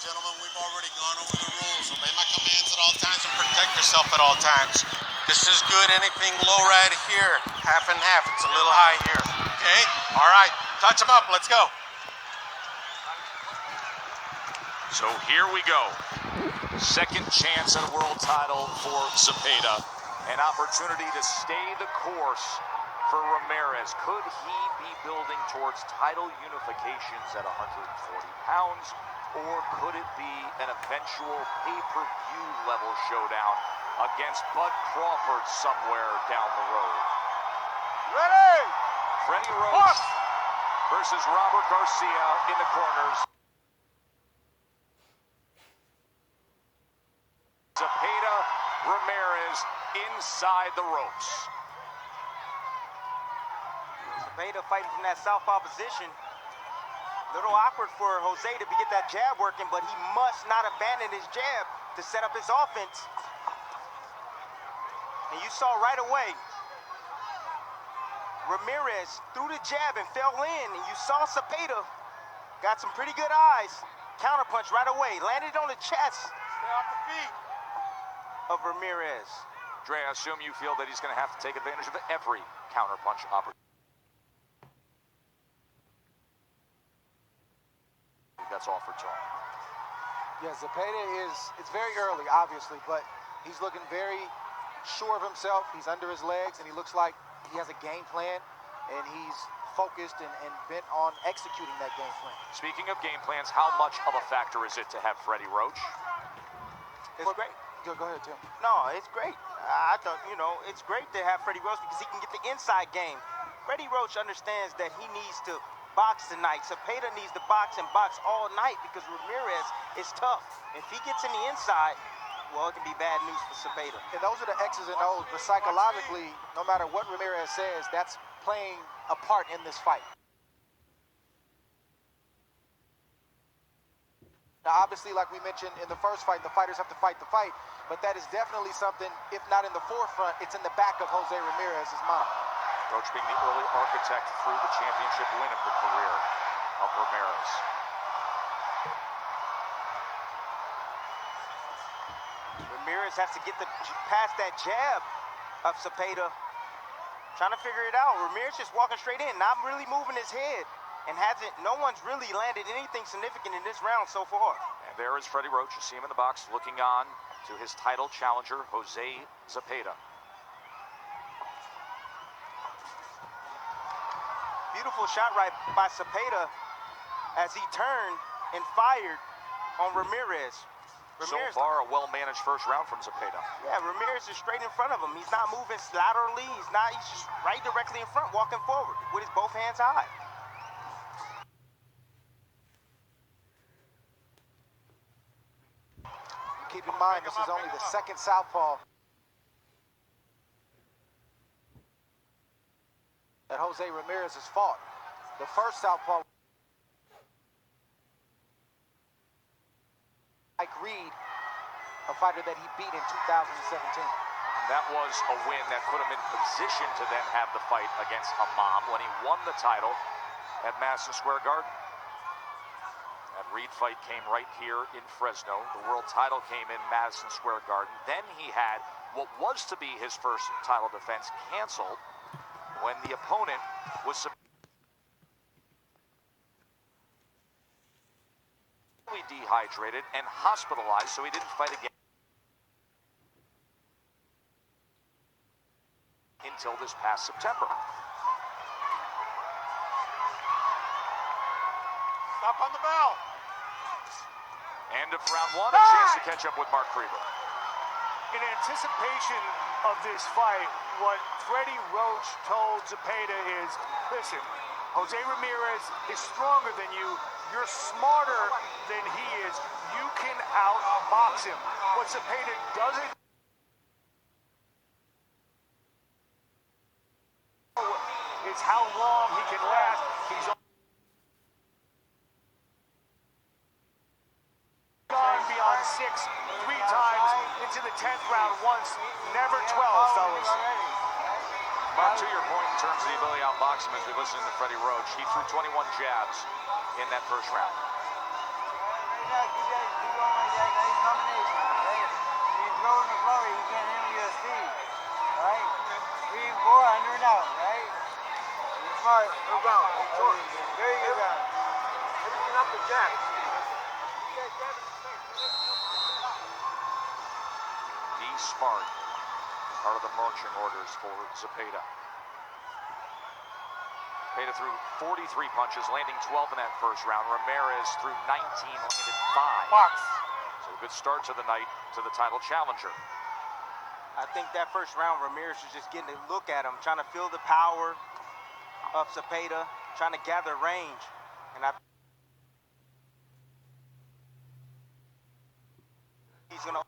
gentlemen, we've already gone over the rules. Obey my commands at all times and protect yourself at all times. This is good. Anything low right here, half and half. It's a little high here. Okay? All right. Touch them up. Let's go. So here we go. Second chance at a world title for Zepeda. An opportunity to stay the course for Ramirez. Could he be building towards title unifications at 140 pounds? Or could it be an eventual pay-per-view level showdown against Bud Crawford somewhere down the road? Ready! Freddie Roach versus Robert Garcia in the corners. Zepeda, Ramirez inside the ropes. Zepeda fighting from that southpaw position. A little awkward for Jose to get that jab working, but he must not abandon his jab to set up his offense. And you saw right away, Ramirez threw the jab and fell in, and you saw Zepeda got some pretty good eyes. Counterpunch right away, landed on the chest. Stay off the feet Of Ramirez. Dre, I assume you feel that he's going to have to take advantage of every counterpunch opportunity that's offered to him. Yeah, Zepeda it's very early, obviously, but he's looking very sure of himself. He's under his legs, and he looks like he has a game plan, and he's focused and bent on executing that game plan. Speaking of game plans, how much of a factor is it to have Freddie Roach? It's great. Go ahead, Tim. No, it's great. I thought, it's great to have Freddie Roach because he can get the inside game. Freddie Roach understands that he needs to box tonight. Zepeda needs to box and box all night because Ramirez is tough. If he gets in the inside, well, it can be bad news for Zepeda. And those are the X's and O's, but psychologically, no matter what Ramirez says, that's playing a part in this fight. Now, obviously, like we mentioned in the first fight, the fighters have to fight the fight, but that is definitely something, if not in the forefront, it's in the back of Jose Ramirez's mind. Roach being the early architect through the championship win of the career of Ramirez. Ramirez has to get past that jab of Zepeda. Trying to figure it out. Ramirez just walking straight in, not really moving his head. And no one's really landed anything significant in this round so far. And there is Freddie Roach. You see him in the box looking on to his title challenger, Jose Zepeda. Beautiful shot right by Zepeda as he turned and fired on Ramirez. So far, a well-managed first round from Zepeda. Yeah, Ramirez is straight in front of him. He's not moving laterally. He's just right directly in front, walking forward with his both hands high. Keep in mind, this is only the second southpaw that Jose Ramirez has fought. The first southpaw, Mike Reed, a fighter that he beat in 2017. That was a win that put him in position to then have the fight against Imam when he won the title at Madison Square Garden. That Reed fight came right here in Fresno. The world title came in Madison Square Garden. Then he had what was to be his first title defense canceled when the opponent was severely dehydrated and hospitalized, so he didn't fight again until this past September. Stop on the bell. End of round one, a chance to catch up with Mark Krieber. In anticipation of this fight, what Freddie Roach told Zepeda is, listen, Jose Ramirez is stronger than you. You're smarter than he is. You can outbox him. What Zepeda doesn't know is how long he can last. He's gone beyond 6 3 times into the 10th round once, never 12, fellas. Mark, to your point in terms of the ability to outbox him, as we listen to Freddie Roach, he threw 21 jabs in that first round. keep going like that. Nice combination. Right? When you throw in the floor, you can't handle your speed. Right? 3 and 4, under and out. Right? You're smart. No problem. Short. Very good round. Everything up the jab. Be smart. Part of the marching orders for Zepeda. Zepeda threw 43 punches, landing 12 in that first round. Ramirez threw 19, landed 5. Box. So a good start to the night to the title challenger. I think that first round, Ramirez was just getting a look at him, trying to feel the power of Zepeda, trying to gather range. And he's going to...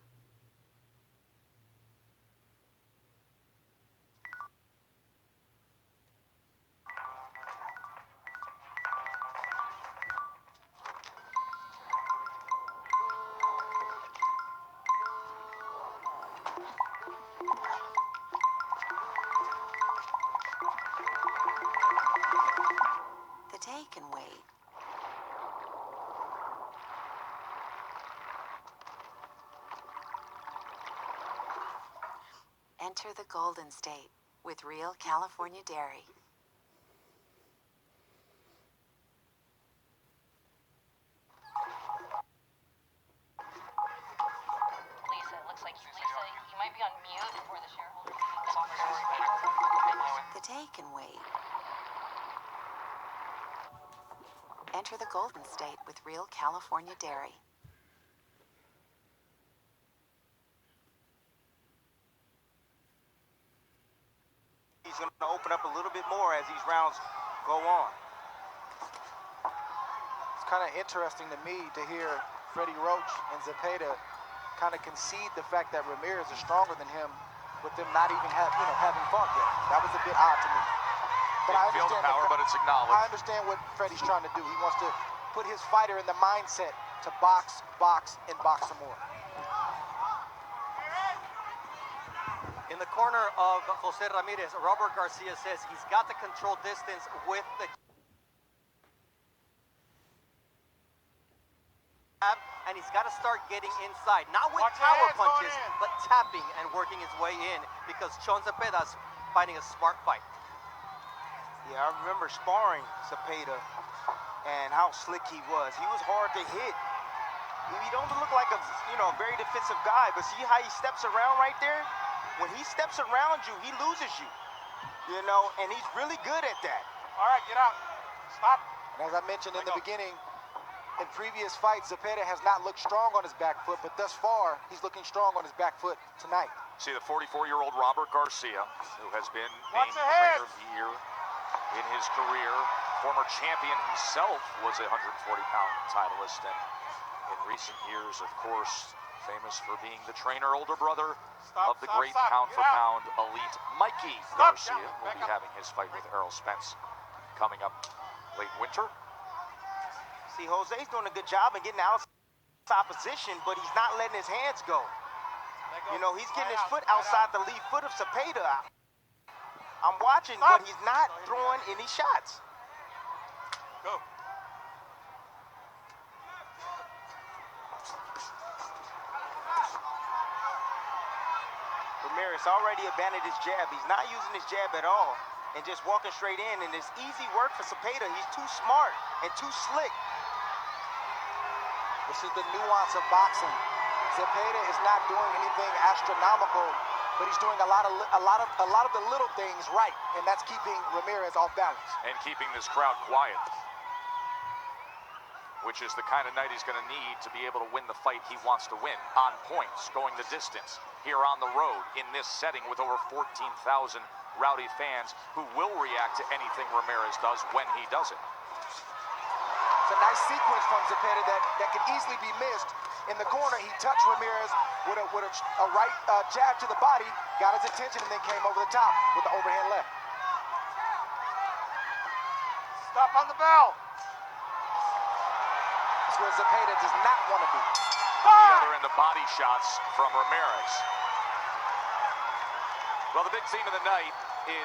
The day can wait. Enter the Golden State with real California dairy. Lisa, it looks like Lisa, you might be on mute for the shareholder meeting. The day can wait. Enter the Golden State with real California dairy. He's going to open up a little bit more as these rounds go on. It's kind of interesting to me to hear Freddie Roach and Zepeda kind of concede the fact that Ramirez is stronger than him, with them not even having fought yet. That was a bit odd to me. But I Feel the understand power, but it's acknowledged. I understand what Freddie's trying to do. He wants to put his fighter in the mindset to box, and box some more. In the corner of Jose Ramirez, Robert Garcia says he's got the control distance with the jab, and he's got to start getting inside. Not with power punches, but tapping and working his way in, because Sean Zepeda's fighting a smart fight. Yeah, I remember sparring Zepeda and how slick he was. He was hard to hit. He don't look like a very defensive guy, but see how he steps around right there? When he steps around you, he loses you. And he's really good at that. All right, get out. Stop. And as I mentioned in the beginning, in previous fights, Zepeda has not looked strong on his back foot, but thus far, he's looking strong on his back foot tonight. See the 44-year-old Robert Garcia, who has been Watch named the head. Trainer of the Year in his career. Former champion himself, was a 140-pound titleist, and in recent years, of course, famous for being the trainer, older brother of the great pound-for-pound elite Mikey Garcia. Will be having his fight with Errol Spence coming up late winter. See, Jose's doing a good job of getting outside position, but he's not letting his hands go. He's getting his foot outside the lead foot of Zepeda. I'm watching, but he's not throwing any shots. Go. Ramirez already abandoned his jab. He's not using his jab at all and just walking straight in. And it's easy work for Zepeda. He's too smart and too slick. This is the nuance of boxing. Zepeda is not doing anything astronomical, but he's doing a lot of the little things right, and that's keeping Ramirez off balance. And keeping this crowd quiet, which is the kind of night he's going to need to be able to win the fight he wants to win. On points, going the distance, here on the road, in this setting with over 14,000 rowdy fans who will react to anything Ramirez does when he does it. It's a nice sequence from Zepeda that could easily be missed. In the corner, he touched Ramirez with a right jab to the body, got his attention, and then came over the top with the overhand left. Stop on the bell. That's where Zepeda does not want to be. The other end of body shots from Ramirez. Well, the big theme of the night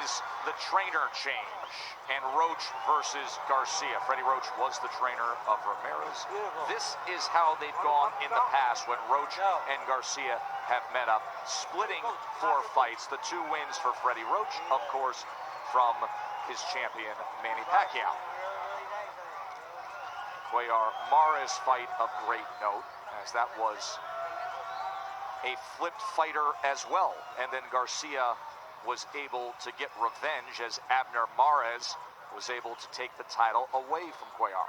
is the trainer change, and Roach versus Garcia. Freddie Roach was the trainer of Ramirez. This is how they've gone in the past when Roach and Garcia have met up, splitting 4 fights. The 2 wins for Freddie Roach, of course, from his champion, Manny Pacquiao. Cuellar-Mares fight of great note, as that was a flipped fighter as well. And then Garcia was able to get revenge as Abner Mares was able to take the title away from Cuellar.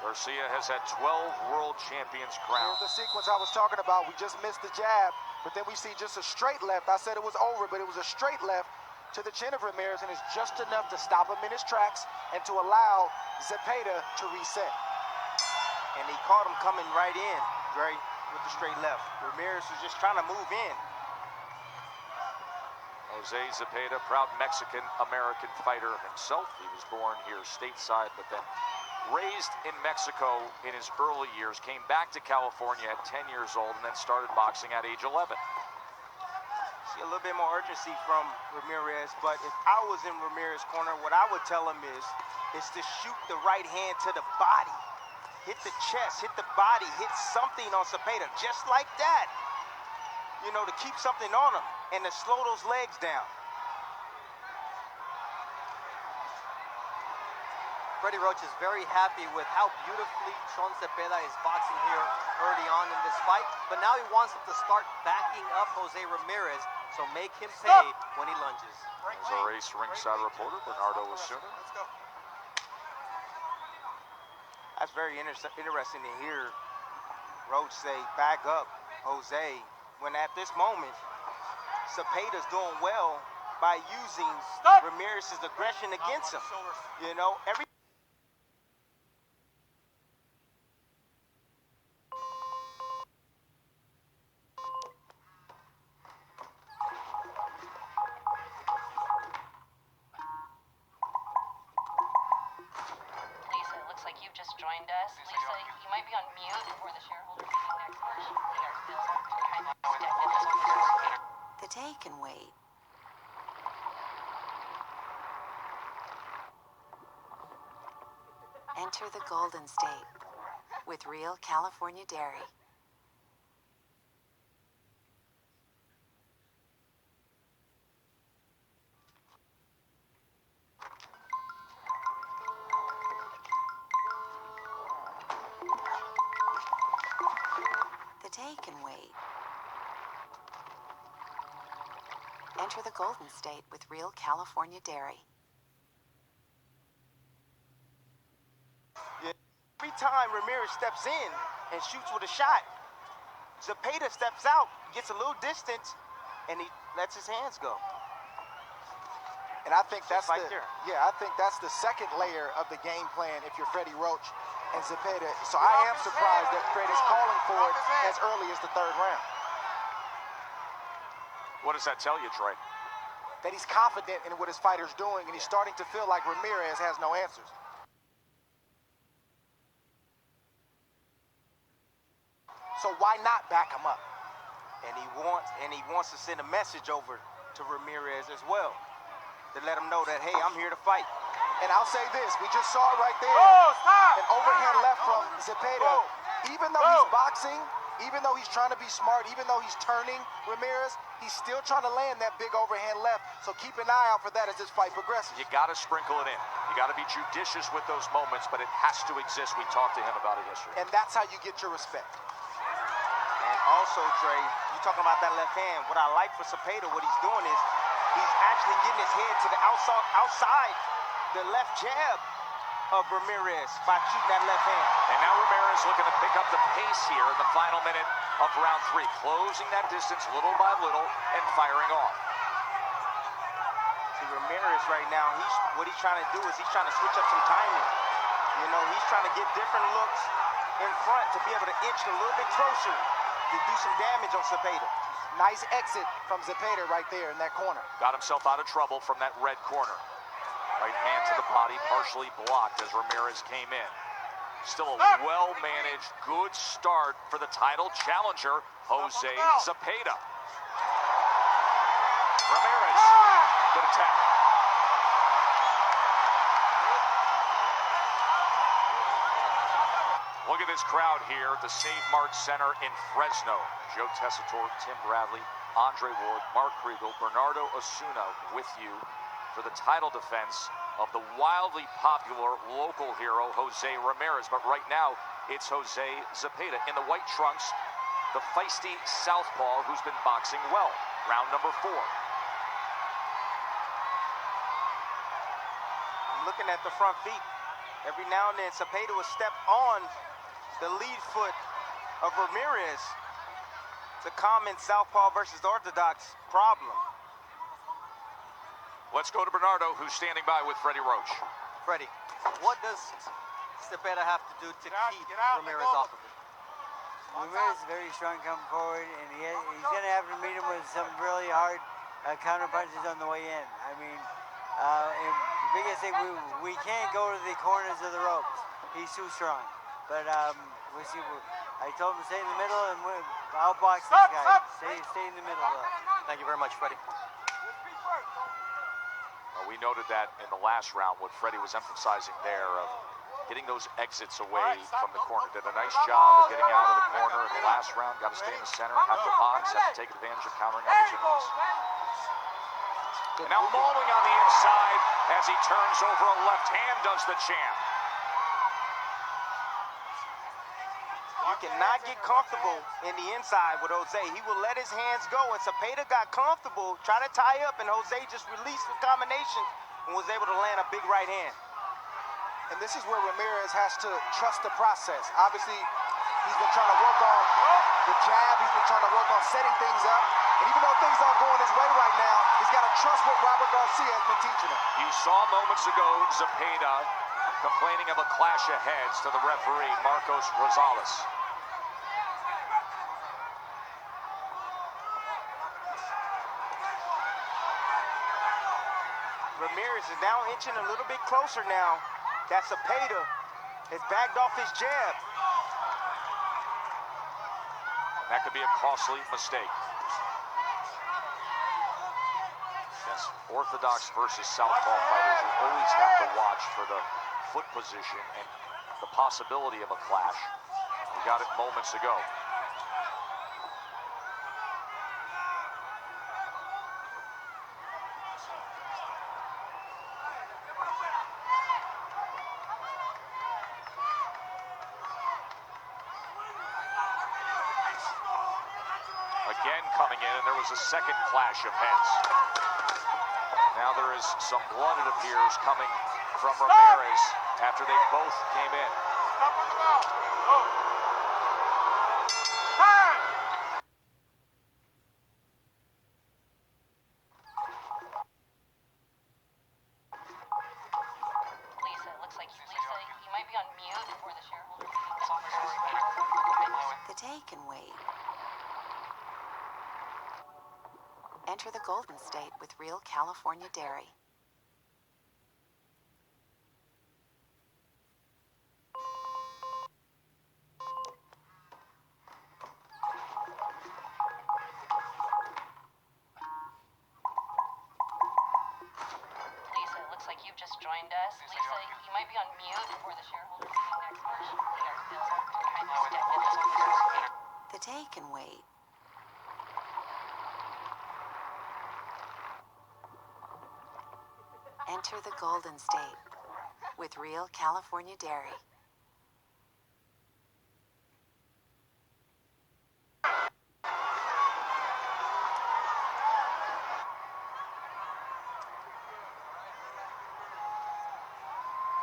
Garcia has had 12 world champions crowned. Here's the sequence I was talking about. We just missed the jab, but then we see just a straight left. I said it was over, but it was a straight left to the chin of Ramirez, and it's just enough to stop him in his tracks and to allow Zepeda to reset. And he caught him coming right in, Dre, with the straight left. Ramirez was just trying to move in. Jose Zepeda, proud Mexican-American fighter himself. He was born here stateside, but then raised in Mexico in his early years, came back to California at 10 years old, and then started boxing at age 11. See a little bit more urgency from Ramirez, but if I was in Ramirez's corner, what I would tell him is to shoot the right hand to the body. Hit the chest, hit the body, hit something on Zepeda, just like that. You know, to keep something on him and to slow those legs down. Freddie Roach is very happy with how beautifully Sean Zepeda is boxing here early on in this fight, but now he wants him to start backing up Jose Ramirez, so make him pay when he lunges. As our Ace ringside reporter, Bernardo Osuna. Let's go. That's very interesting to hear Roach say, back up Jose, when at this moment, Zepeda's doing well by using Ramirez's aggression against him. You know, Lisa, it looks like you've just joined us. Lisa, you might be on mute for the shareholder meeting next month. We are still trying to get this on. The day can wait. Enter the Golden State with real California dairy. The day can wait. Enter the Golden State with real California dairy. every time Ramirez steps in and shoots with a shot, Zepeda steps out, gets a little distance, and he lets his hands go. And I think that's right the there. I think that's the second layer of the game plan if you're Freddie Roach and Zepeda. So I am surprised that Fred is calling for it as early as the third round. What does that tell you, Troy? That he's confident in what his fighter's doing, and he's starting to feel like Ramirez has no answers. So why not back him up? And he wants to send a message over to Ramirez as well, to let him know that, hey, I'm here to fight. And I'll say this, we just saw it right there. An overhand left from Zepeda. Even though he's boxing, even though he's trying to be smart, even though he's turning Ramirez, he's still trying to land that big overhand left. So keep an eye out for that as this fight progresses. You got to sprinkle it in. You got to be judicious with those moments, but it has to exist. We talked to him about it yesterday. And that's how you get your respect. And also, Trey, you talking about that left hand. What I like for Zepeda, what he's doing is he's actually getting his head to the outside the left jab of Ramirez by shooting that left hand. And now Ramirez looking to pick up the pace here in the final minute of round 3, closing that distance little by little and firing off. See, Ramirez right now, what he's trying to do is he's trying to switch up some timing. You know, he's trying to get different looks in front to be able to inch a little bit closer to do some damage on Zepeda. Nice exit from Zepeda right there in that corner. Got himself out of trouble from that red corner. Right hand to the body, partially blocked as Ramirez came in. Still a well-managed, good start for the title challenger, Jose Zepeda. Ramirez, good attack. Look at this crowd here at the Save Mart Center in Fresno. Joe Tessitore, Tim Bradley, Andre Ward, Mark Kriegel, Bernardo Osuna with you for the title defense of the wildly popular local hero, Jose Ramirez. But right now, it's Jose Zepeda in the white trunks, the feisty southpaw who's been boxing well. Round number 4. I'm looking at the front feet. Every now and then, Zepeda will step on the lead foot of Ramirez. It's a common southpaw versus orthodox problem. Let's go to Bernardo, who's standing by with Freddie Roach. Freddie, what does Zepeda have to do to keep Ramirez off of it? Ramirez is very strong coming forward, and he's going to have to meet him with some really hard counter punches on the way in. I mean, and the biggest thing, we can't go to the corners of the ropes. He's too strong. But we'll see. I told him to stay in the middle, and I'll box this guy. Stay in the middle, though. Thank you very much, Freddie. Well, we noted that in the last round, what Freddie was emphasizing there of getting those exits away from the corner. Did a nice job of getting out of the corner in the last round. Got to stay in the center, have to box, have to take advantage of countering opportunities. And now mauling on the inside as he turns over a left hand, does the champ. You cannot get comfortable in the inside with Jose. He will let his hands go, and Zepeda got comfortable, trying to tie up, and Jose just released the combination and was able to land a big right hand. And this is where Ramirez has to trust the process. Obviously, he's been trying to work on the jab. He's been trying to work on setting things up. And even though things aren't going his way right now, he's got to trust what Robert Garcia has been teaching him. You saw moments ago Zepeda complaining of a clash of heads to the referee, Marcos Rosales. Ramirez is now inching a little bit closer now. That Zepeda has backed off his jab. And that could be a costly mistake. Yes, orthodox versus southpaw fighters, you always have to watch for the foot position and the possibility of a clash. We got it moments ago. Again coming in, and there was a second clash of heads. Now there is some blood, it appears, coming from Ramirez after they both came in. Stop on the ball. Go. Time. Lisa, it looks like you might be on mute for the shareholder. The day can wait. Enter the Golden State with real California dairy. Lisa, it looks like you've just joined us. Lisa, you might be on mute for the shareholder meeting next month. We are still trying to schedule this. The day can wait. Enter the Golden State with real California dairy.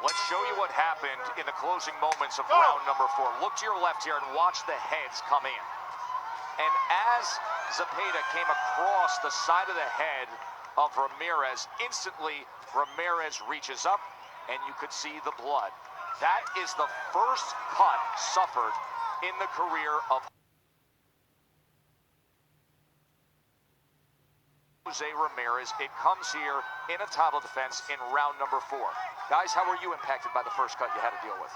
Let's show you what happened in the closing moments of round number 4. Look to your left here and watch the heads come in. And as Zepeda came across the side of the head of Ramirez, instantly Ramirez reaches up and you could see the blood. That is the first cut suffered in the career of Jose Ramirez. It comes here in a title defense in round number 4. Guys, how were you impacted by the first cut you had to deal with?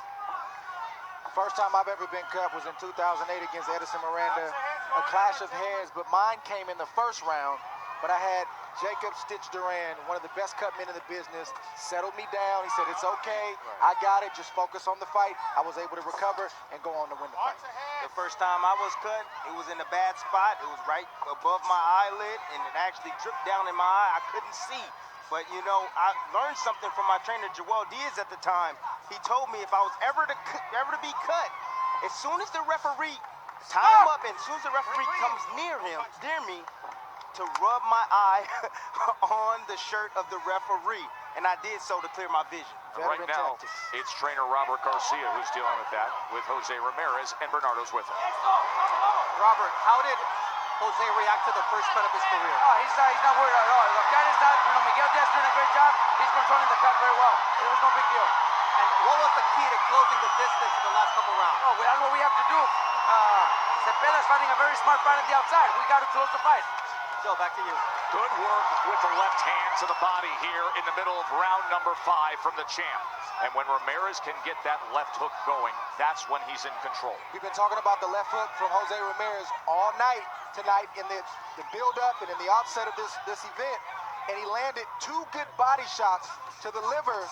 First time I've ever been cut was in 2008 against Edison Miranda. A clash of heads, but mine came in the first round. But I had Jacob Stitch Duran, one of the best cut men in the business, settled me down. He said, it's okay, I got it, just focus on the fight. I was able to recover and go on to win the fight. The first time I was cut, it was in a bad spot. It was right above my eyelid, and it actually dripped down in my eye. I couldn't see. But, you know, I learned something from my trainer, Joel Diaz, at the time. He told me if I was ever to be cut, as soon as the referee tie him up, and as soon as the referee comes near me, to rub my eye on the shirt of the referee. And I did so to clear my vision. Right now, it's trainer Robert Garcia who's dealing with that, with Jose Ramirez, and Bernardo's with him. Robert, how did Jose react to the first cut of his career? Oh, he's not worried at all. The cut is not, Miguel Diaz doing a great job. He's controlling the cut very well. It was no big deal. And what was the key to closing the distance in the last couple rounds? Oh, that's what we have to do. Zepeda's fighting a very smart fight on the outside. We got to close the fight. Joe, back to you. Good work with the left hand to the body here in the middle of round number 5 from the champ. And when Ramirez can get that left hook going, that's when he's in control. We've been talking about the left hook from Jose Ramirez all night tonight in the build-up and in the offset of this event. And he landed 2 good body shots to the liver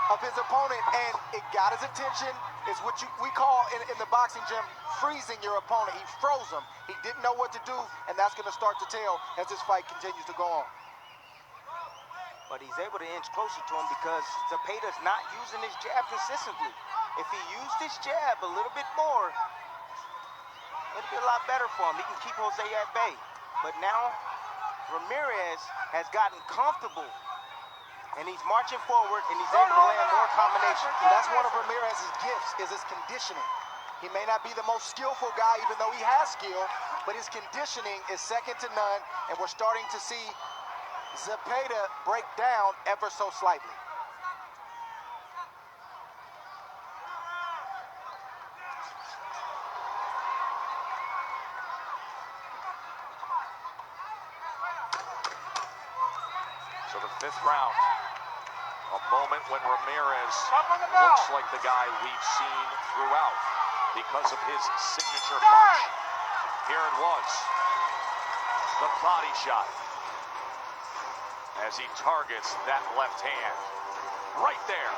of his opponent, and it got his attention. It's what we call in the boxing gym freezing your opponent. He froze him. He didn't know what to do, and that's going to start to tell as this fight continues to go on. But he's able to inch closer to him because Zepeda's not using his jab consistently. If he used his jab a little bit more, it'd be a lot better for him. He can keep Jose at bay. But now, Ramirez has gotten comfortable, and he's marching forward, and he's able to land more combinations. So that's one of Ramirez's gifts, is his conditioning. He may not be the most skillful guy, even though he has skill, but his conditioning is second to none, and we're starting to see Zepeda break down ever so slightly. So the 5th round, a moment when Ramirez looks like the guy we've seen throughout because of his signature punch. Here it was, the body shot, as he targets that left hand. Right there.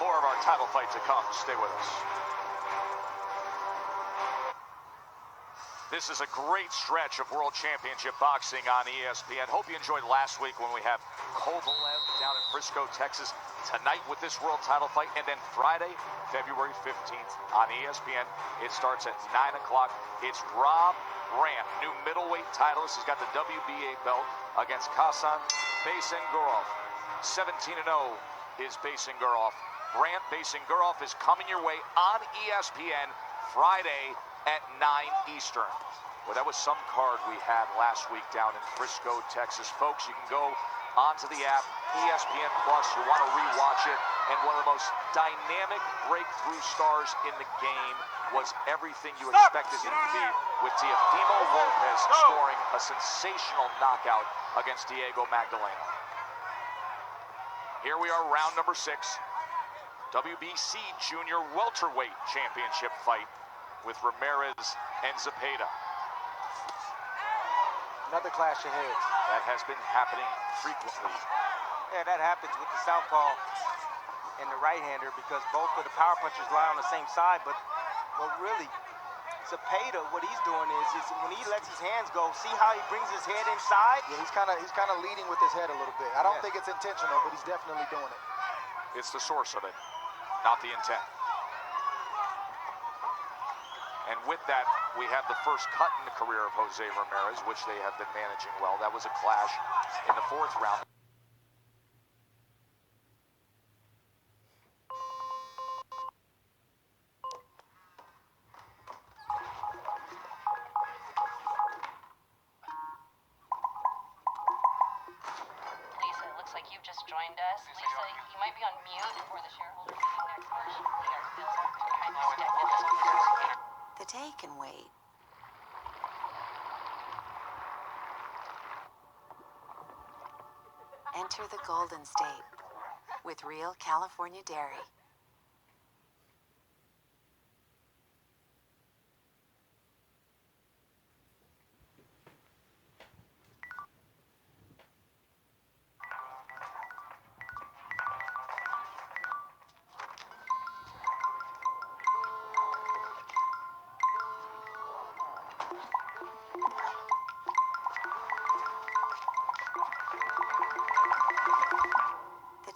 More of our title fight to come. Stay with us. This is a great stretch of World Championship boxing on ESPN. Hope you enjoyed last week when we have Kovalev down in Frisco, Texas. Tonight with this world title fight, and then Friday, February 15th on ESPN. It starts at 9 o'clock. It's Rob Grant, new middleweight titleist. He's got the WBA belt against Kasan Basingurov. 17-0 is Basingurov. Grant Basingurov is coming your way on ESPN Friday at 9 Eastern. Well, that was some card we had last week down in Frisco, Texas. Folks, you can go onto the app, ESPN Plus. You want to rewatch it. And one of the most dynamic breakthrough stars in the game was everything you expected him to be, with Teofimo Lopez scoring a sensational knockout against Diego Magdaleno. Here we are, round number 6. WBC Junior Welterweight Championship fight with Ramirez and Zepeda. Another clash of heads. That has been happening frequently. Yeah, that happens with the southpaw and the right-hander because both of the power punchers lie on the same side. But really, Zepeda, what he's doing is when he lets his hands go, see how he brings his head inside? Yeah, he's kind of leading with his head a little bit. I don't think it's intentional, but he's definitely doing it. It's the source of it, not the intent. And with that, we have the first cut in the career of Jose Ramirez, which they have been managing well. That was a clash in the 4th round. Lisa, it looks like you've just joined us. Lisa, you might be on mute for the shareholder meeting next March. We are still trying to get this over. The day can wait. Enter the Golden State with real California dairy.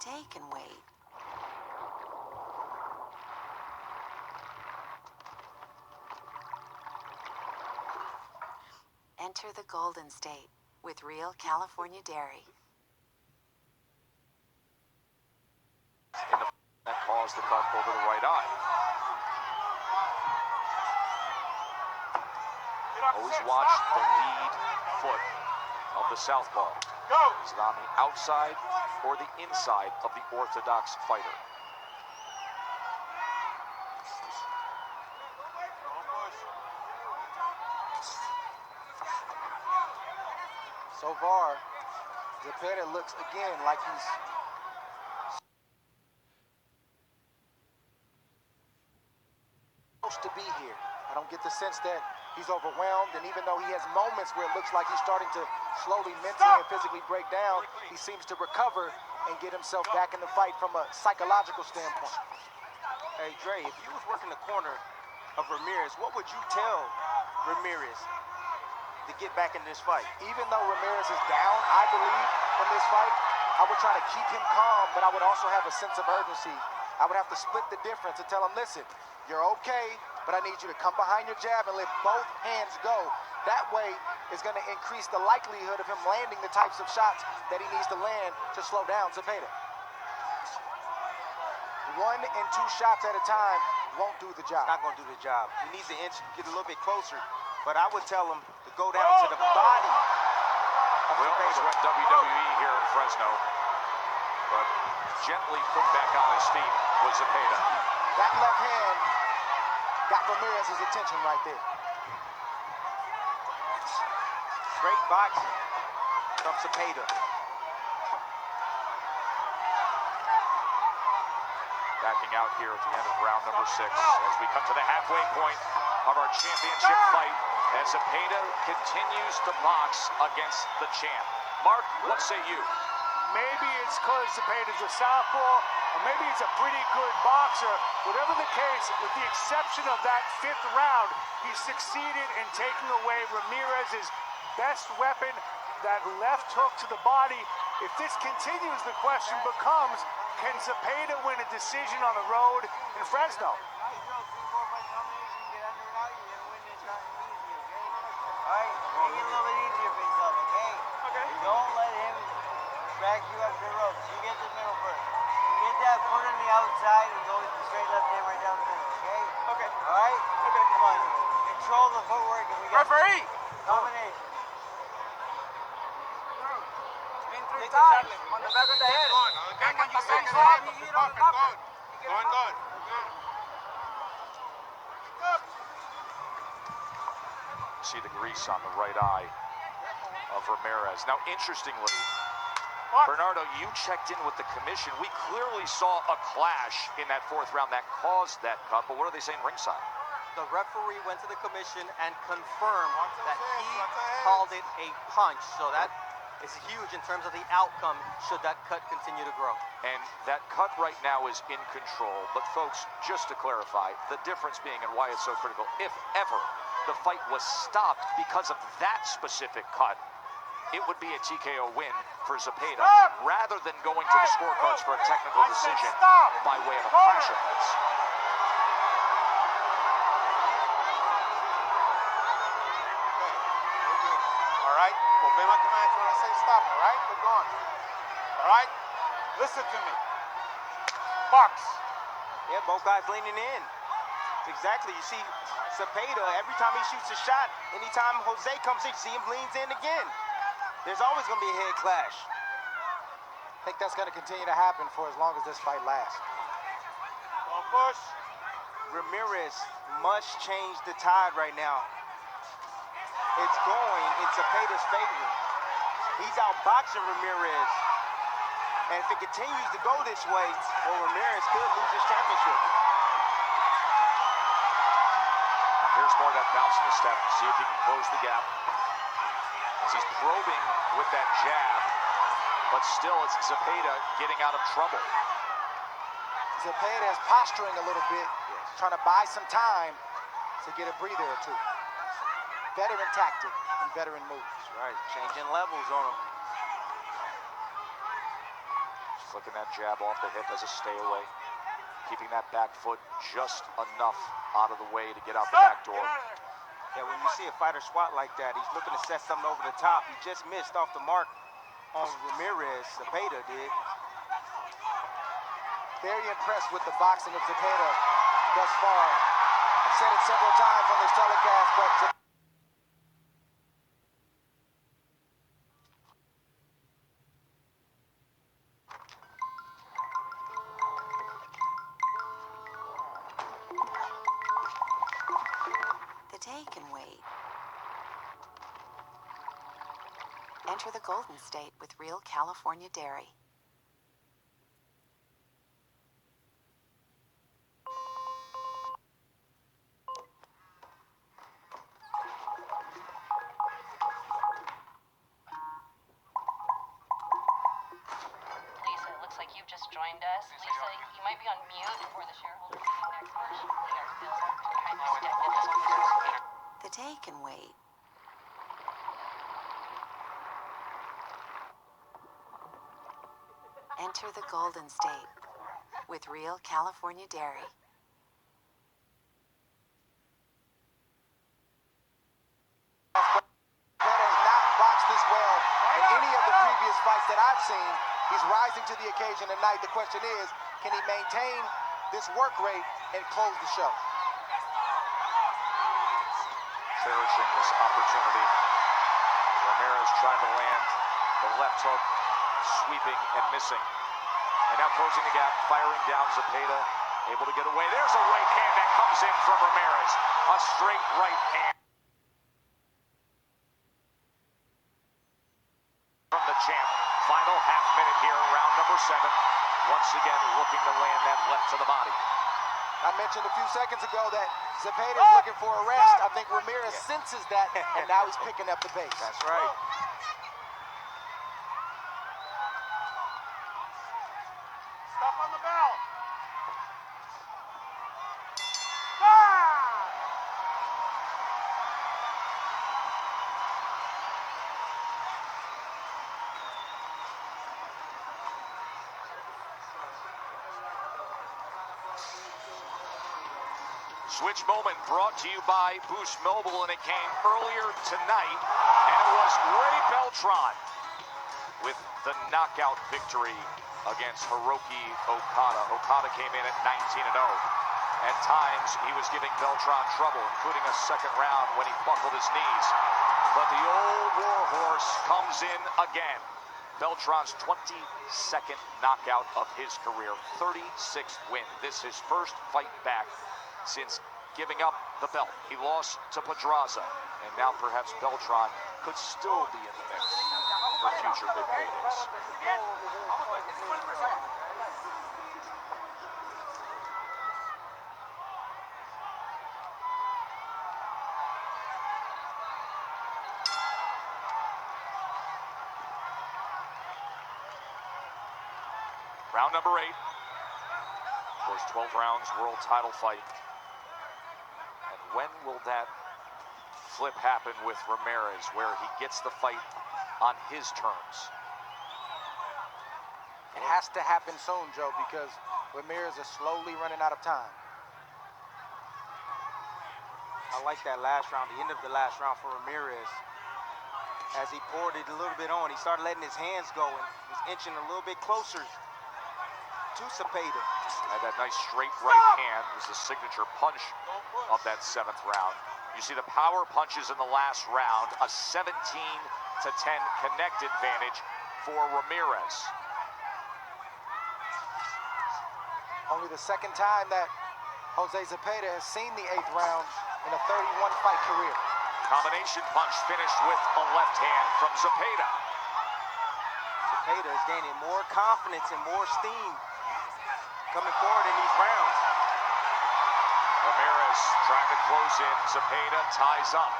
stay can wait. Enter the Golden State with real California dairy. That caused the cut over the right eye. Always watch the lead foot of the southpaw. Is it on the outside or the inside of the orthodox fighter? So far, Zepeda looks again like he's supposed to be here. I don't get the sense that he's overwhelmed, and even though he has moments where it looks like he's starting to slowly mentally and physically break down, he seems to recover and get himself back in the fight from a psychological standpoint. Hey, Dre, if you was working the corner of Ramirez, what would you tell Ramirez to get back in this fight? Even though Ramirez is down, I believe, from this fight, I would try to keep him calm, but I would also have a sense of urgency. I would have to split the difference and tell him, listen, you're okay, but I need you to come behind your jab and let both hands go. That way is going to increase the likelihood of him landing the types of shots that he needs to land to slow down Zepeda. 1 and 2 shots at a time won't do the job. Not going to do the job. He needs to inch, get a little bit closer. But I would tell him to go down to the body of We almost went WWE here in Fresno, but gently put back on his feet was Zepeda. That left hand got Ramirez's attention right there. Great boxing from Zepeda. Backing out here at the end of round number 6 as we come to the halfway point of our championship fight as Zepeda continues to box against the champ. Mark, what say you? Maybe it's because Zepeda's a southpaw, or maybe he's a pretty good boxer. Whatever the case, with the exception of that 5th round, he succeeded in taking away Ramirez's best weapon, that left hook to the body. If this continues, the question becomes, can Zepeda win a decision on the road in Fresno? Alright, make it a little bit easier for yourself, okay? Okay. Don't let him drag you up the ropes. You get the middle first. You get that foot on the outside and go with the straight left hand right down the middle, okay? Okay. Alright? Okay. Come on. Control the footwork and we got Referee! domination. Three times. On the back of the head. Then when you say stop, you hit on the upper. Going. See the grease on the right eye of Ramirez. Now, interestingly, Bernardo, you checked in with the commission. We clearly saw a clash in that 4th round that caused that cut, but what are they saying ringside? The referee went to the commission and confirmed that he called it a punch. So that is huge in terms of the outcome should that cut continue to grow. And that cut right now is in control. But folks, just to clarify, the difference being and why it's so critical, if ever the fight was stopped because of that specific cut, it would be a TKO win for Zepeda rather than going to the scorecards for a technical decision by way of a crash of this. All right? Obey my commands when I say stop, all right? We're going. All right? Listen to me. Box. Yeah, both guys leaning in. Exactly. You see Zepeda, every time he shoots a shot, anytime Jose comes in, you see him leans in again. There's always going to be a head clash. I think that's going to continue to happen for as long as this fight lasts. Don't push. Ramirez must change the tide right now. It's going in Zepeda's favor. He's outboxing Ramirez. And if it continues to go this way, well, Ramirez could lose his championship. Here's more of that bounce in the step. See if he can close the gap. As he's probing with that jab, but still it's Zepeda getting out of trouble. Zepeda is posturing a little bit, trying to buy some time to get a breather or two. Veteran tactic and veteran moves. Right, changing levels on him. Flicking that jab off the hip as a stay away. Keeping that back foot just enough out of the way to get out the back door. Yeah, when you see a fighter squat like that, he's looking to set something over the top. He just missed off the mark on Ramirez. Zepeda did. Very impressed with the boxing of Zepeda thus far. I've said it several times on this telecast, but The day can wait. Enter the Golden State with real California dairy. Lisa, it looks like you've just joined us. Lisa, you might be on mute for the shareholder meeting next March. You guys feel so kind of get this over. The day can wait. Enter the Golden State with real California dairy. Zepeda has not boxed this well in any of the previous fights that I've seen. He's rising to the occasion tonight. The question is, can he maintain this work rate and close the show? Cherishing this opportunity. Ramirez trying to land the left hook, sweeping and missing. And now closing the gap, firing down Zepeda, able to get away. There's a right hand that comes in from Ramirez. A straight right hand from the champ. Final half minute here, round number 7. Once again, looking to land that left to the body. I mentioned a few seconds ago that Zepeda is looking for a rest. I think Ramirez senses that, and now he's picking up the pace. That's right. Stop on the bell. Switch moment brought to you by Boost Mobile, and it came earlier tonight, and it was Ray Beltran with the knockout victory against Hiroki Okada. Okada came in at 19-0. At times, he was giving Beltran trouble, including a second round when he buckled his knees. But the old warhorse comes in again. Beltran's 22nd knockout of his career, 36th win. This is his first fight back since giving up the belt. He lost to Pedraza, and now perhaps Beltran could still be in the mix for future big paydays. Round number 8. Of course, 12 rounds, world title fight. And when will that flip happen with Ramirez, where he gets the fight on his terms? It has to happen soon, Joe, because Ramirez is slowly running out of time. I like that last round, the end of the last round for Ramirez. As he poured it a little bit on, he started letting his hands go and was inching a little bit closer to Zepeda. And that nice straight right hand was the signature punch of that 7th round. You see the power punches in the last round, a 17-10 connect advantage for Ramirez. Only the second time that Jose Zepeda has seen the 8th round in a 31-fight career. Combination punch finished with a left hand from Zepeda. Zepeda is gaining more confidence and more steam coming forward in these rounds. Ramirez trying to close in. Zepeda ties up.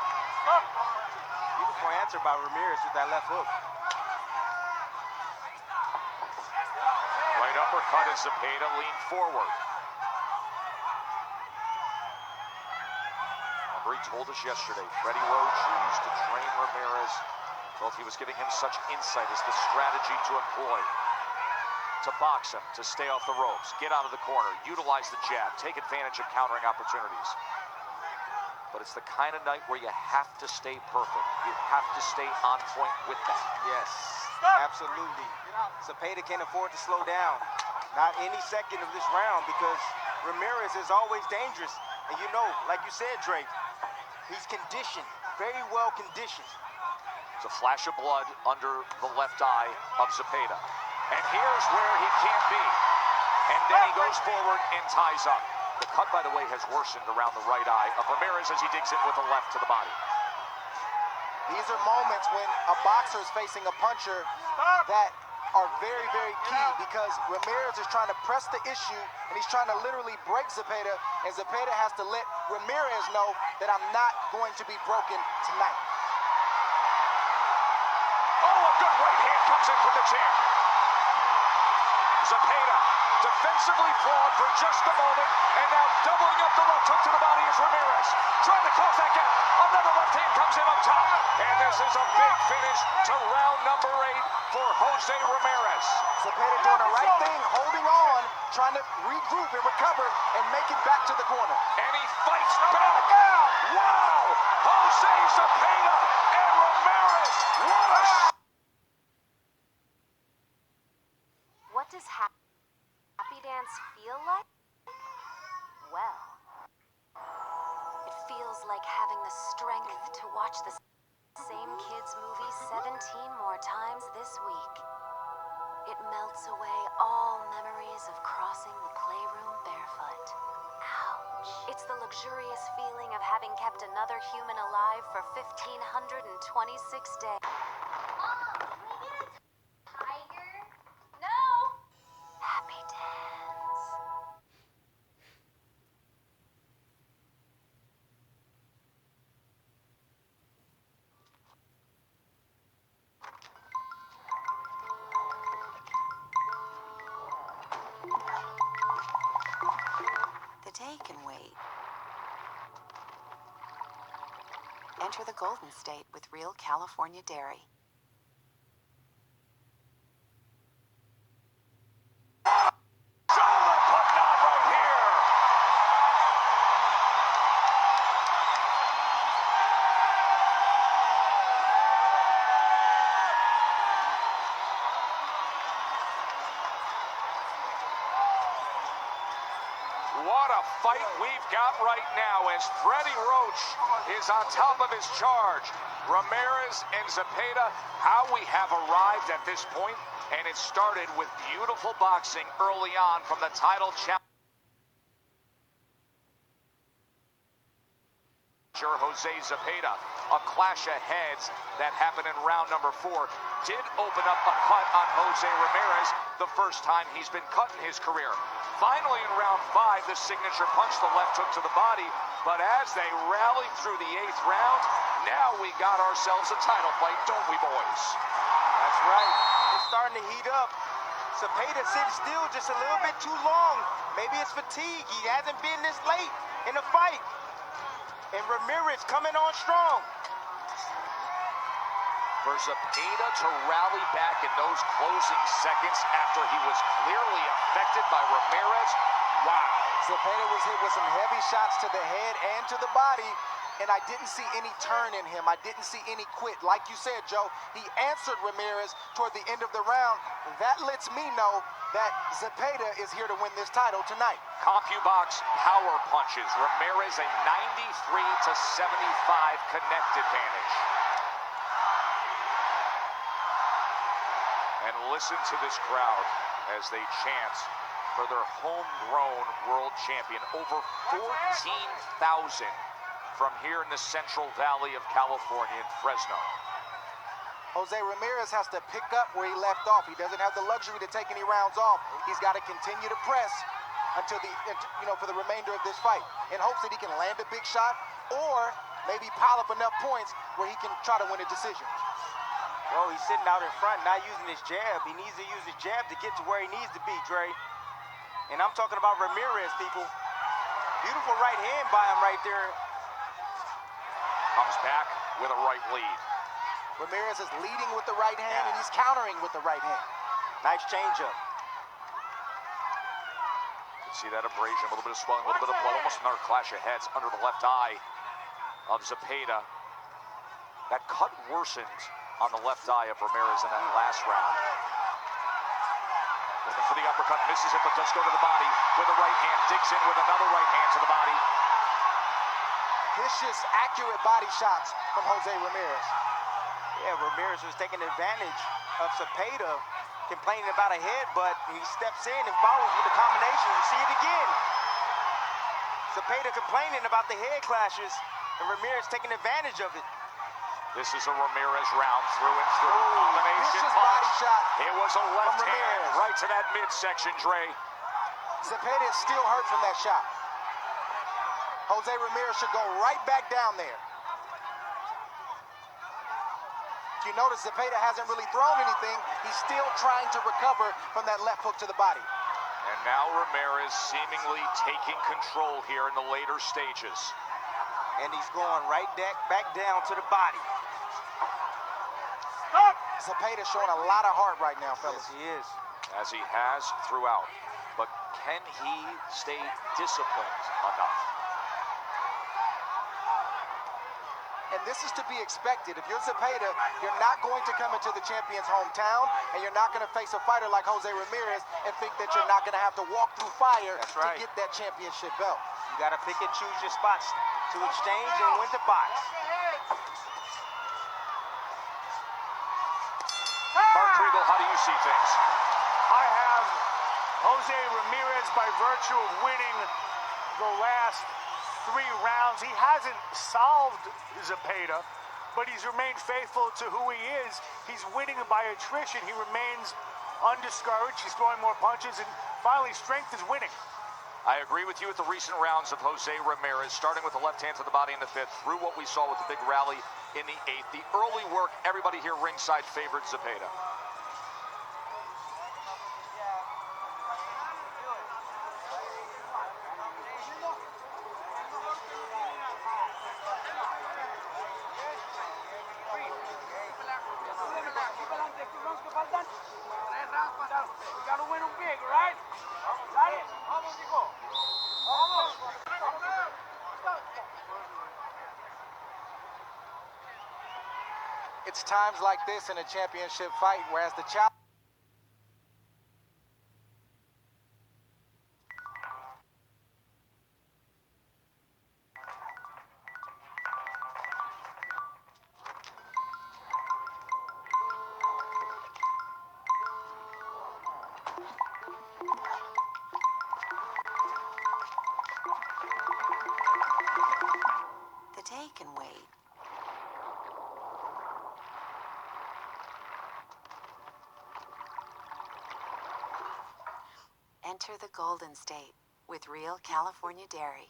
Beautiful answer by Ramirez with that left hook. Right uppercut as Zepeda leaned forward. Remember, he told us yesterday, Freddie Roach, who used to train Ramirez, felt he was giving him such insight as the strategy to employ. to box him, to stay off the ropes, get out of the corner, utilize the jab, take advantage of countering opportunities. But it's the kind of night where you have to stay perfect. You have to stay on point with that. Yes, absolutely. Zepeda can't afford to slow down. Not any second of this round because Ramirez is always dangerous. And you know, like you said, Drake, he's conditioned, very well conditioned. It's a flash of blood under the left eye of Zepeda. And here's where he can't be. And then he goes forward and ties up. The cut, by the way, has worsened around the right eye of Ramirez as he digs in with the left to the body. These are moments when a boxer is facing a puncher that are very, very key because Ramirez is trying to press the issue and he's trying to literally break Zepeda, and Zepeda has to let Ramirez know that I'm not going to be broken tonight. Oh, a good right hand comes in from the champ. Zepeda defensively flawed for just a moment, and now doubling up the left hook to the body is Ramirez. Trying to close that gap. Another left hand comes in up top. And this is a big finish to round number 8 for Jose Ramirez. Zepeda doing the right thing, holding on, trying to regroup and recover and make it back to the corner. And he fights back. Wow! Jose Zepeda and Ramirez. What a... What does happy dance feel like? Well, it feels like having the strength to watch the same kids' movie 17 more times this week. It melts away all memories of crossing the playroom barefoot. Ouch. It's the luxurious feeling of having kept another human alive for 1,526 days. Mom, can we get a tiger? No! Happy dance. The day can wait. Enter the Golden State with real California dairy. Shoulder putting on right here. What a fight we've got right now as Freddie Roach is on top of his charge. Ramirez and Zepeda, how we have arrived at this point, and it started with beautiful boxing early on from the title challenger Jose Zepeda. A clash of heads that happened in round number 4 did open up a cut on Jose Ramirez, the first time he's been cut in his career. Finally, in round 5, the signature punch, the left hook to the body. But as they rallied through the 8th round, now we got ourselves a title fight, don't we, boys? That's right. It's starting to heat up. Zepeda sitting still just a little bit too long. Maybe it's fatigue. He hasn't been this late in the fight. And Ramirez coming on strong. For Zepeda to rally back in those closing seconds after he was clearly affected by Ramirez, wow. Zepeda was hit with some heavy shots to the head and to the body, and I didn't see any turn in him. I didn't see any quit. Like you said, Joe, he answered Ramirez toward the end of the round. That lets me know that Zepeda is here to win this title tonight. CompuBox power punches. Ramirez a 93-75 connect advantage. And listen to this crowd as they chant for their homegrown world champion. Over 14,000 from here in the Central Valley of California in Fresno. Jose Ramirez has to pick up where he left off. He doesn't have the luxury to take any rounds off. He's got to continue to press until for the remainder of this fight in hopes that he can land a big shot or maybe pile up enough points where he can try to win a decision. Well, he's sitting out in front, not using his jab. He needs to use his jab to get to where he needs to be, Dre. And I'm talking about Ramirez, people. Beautiful right hand by him right there. Comes back with a right lead. Ramirez is leading with the right hand, and he's countering with the right hand. Nice changeup. can see that abrasion, a little bit of swelling, a little bit of blood, almost another clash of heads under the left eye of Zepeda. That cut worsened on the left eye of Ramirez in that last round. Looking for the uppercut, misses it, but does go to the body with a right hand, digs in with another right hand to the body. Vicious, accurate body shots from Jose Ramirez. Yeah, Ramirez was taking advantage of Zepeda complaining about a head, but he steps in and follows with the combination. You see it again. Zepeda complaining about the head clashes, and Ramirez taking advantage of it. This is a Ramirez round, through and through. Combination Vicious punch. body shot. It was a left hand Ramirez. right to that midsection, Dre. Zepeda is still hurt from that shot. Jose Ramirez should go right back down there. If you notice, Zepeda hasn't really thrown anything. He's still trying to recover from that left hook to the body. And now Ramirez seemingly taking control here in the later stages. And he's going right back down to the body. Zepeda showing a lot of heart right now, fellas. Yes, he is. As he has throughout. But can he stay disciplined enough? And this is to be expected. If you're Zepeda, you're not going to come into the champion's hometown, and you're not going to face a fighter like Jose Ramirez and think that you're not going to have to walk through fire to get that championship belt. You got to pick and choose your spots to exchange and win the box. Mark Kriegel, how do you see things? I have Jose Ramirez by virtue of winning the last 3 rounds. He hasn't solved Zepeda, but he's remained faithful to who he is. He's winning by attrition. He remains undiscouraged. He's throwing more punches, and finally, strength is winning. I agree with you with the recent rounds of Jose Ramirez, starting with the left hand to the body in the 5th, through what we saw with the big rally in the 8th. The early work, everybody here ringside favored Zepeda. It's times like this in a championship fight, whereas the challenge. The day can wait. Enter the Golden State with real California dairy.